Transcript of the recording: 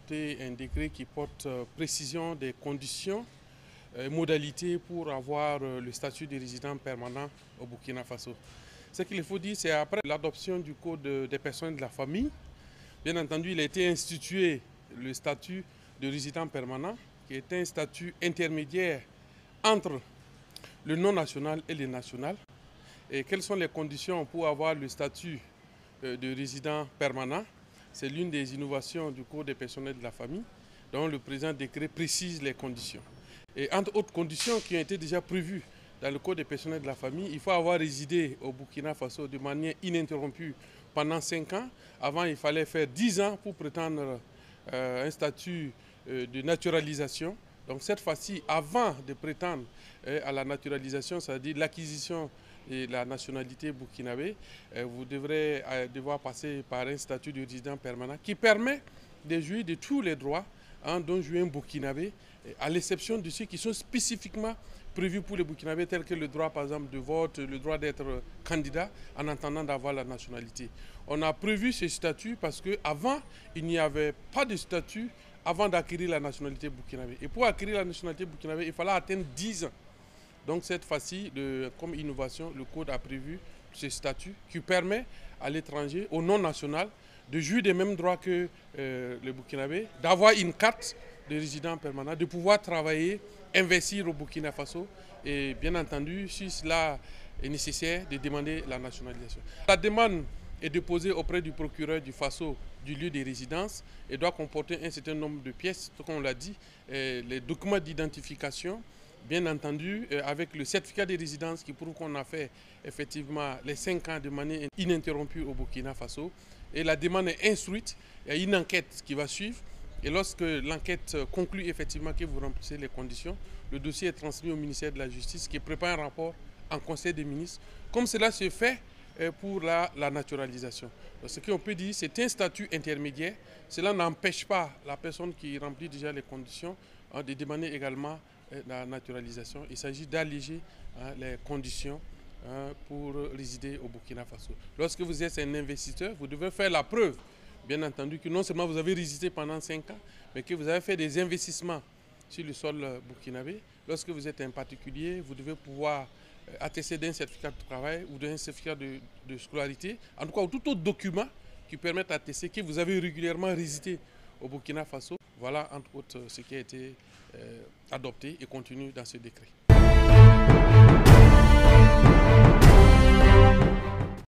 adopté un décret qui porte précision des conditions et modalités pour avoir le statut de résident permanent au Burkina Faso. Ce qu'il faut dire, c'est après l'adoption du Code des personnes de la famille, bien entendu, il a été institué le statut de résident permanent, qui est un statut intermédiaire entre le non-national et le national. Et quelles sont les conditions pour avoir le statut de résident permanent? C'est l'une des innovations du Code des personnels de la famille, dont le présent décret précise les conditions. Et entre autres conditions qui ont été déjà prévues dans le Code des personnels de la famille, il faut avoir résidé au Burkina Faso de manière ininterrompue pendant 5 ans. Avant, il fallait faire 10 ans pour prétendre un statut de naturalisation. Donc cette fois-ci, avant de prétendre à la naturalisation, c'est-à-dire l'acquisition de la nationalité burkinabé, vous devrez devoir passer par un statut de résident permanent qui permet de jouir de tous les droits dont jouit un burkinabé, à l'exception de ceux qui sont spécifiquement prévus pour les burkinabés, tels que le droit par exemple de vote, le droit d'être candidat en attendant d'avoir la nationalité. On a prévu ce statut parce qu'avant, il n'y avait pas de statut avant d'acquérir la nationalité burkinabé. Et pour acquérir la nationalité burkinabé, il fallait atteindre 10 ans. Donc cette fois-ci, comme innovation, le Code a prévu ce statut qui permet à l'étranger, au non-national, de jouir des mêmes droits que le burkinabé, d'avoir une carte de résident permanent, de pouvoir travailler, investir au Burkina Faso et bien entendu, si cela est nécessaire, de demander la nationalisation. La demande est déposée auprès du procureur du Faso du lieu de résidence et doit comporter un certain nombre de pièces, comme on l'a dit, les documents d'identification, bien entendu, avec le certificat de résidence qui prouve qu'on a fait effectivement les 5 ans de manière ininterrompue au Burkina Faso. Et la demande est instruite, il y a une enquête qui va suivre. Et lorsque l'enquête conclut effectivement que vous remplissez les conditions, le dossier est transmis au ministère de la Justice qui prépare un rapport en Conseil des ministres. Comme cela se fait pour la naturalisation. Donc, ce qu'on peut dire, c'est un statut intermédiaire. Cela n'empêche pas la personne qui remplit déjà les conditions de demander également la naturalisation. Il s'agit d'alléger les conditions pour résider au Burkina Faso. Lorsque vous êtes un investisseur, vous devez faire la preuve, bien entendu, que non seulement vous avez résidé pendant 5 ans, mais que vous avez fait des investissements sur le sol burkinabé. Lorsque vous êtes un particulier, vous devez pouvoir attester d'un certificat de travail ou d'un certificat de scolarité, en tout cas, ou tout autre document qui permette d'attester que vous avez régulièrement résidé au Burkina Faso. Voilà, entre autres, ce qui a été adopté et continue dans ce décret.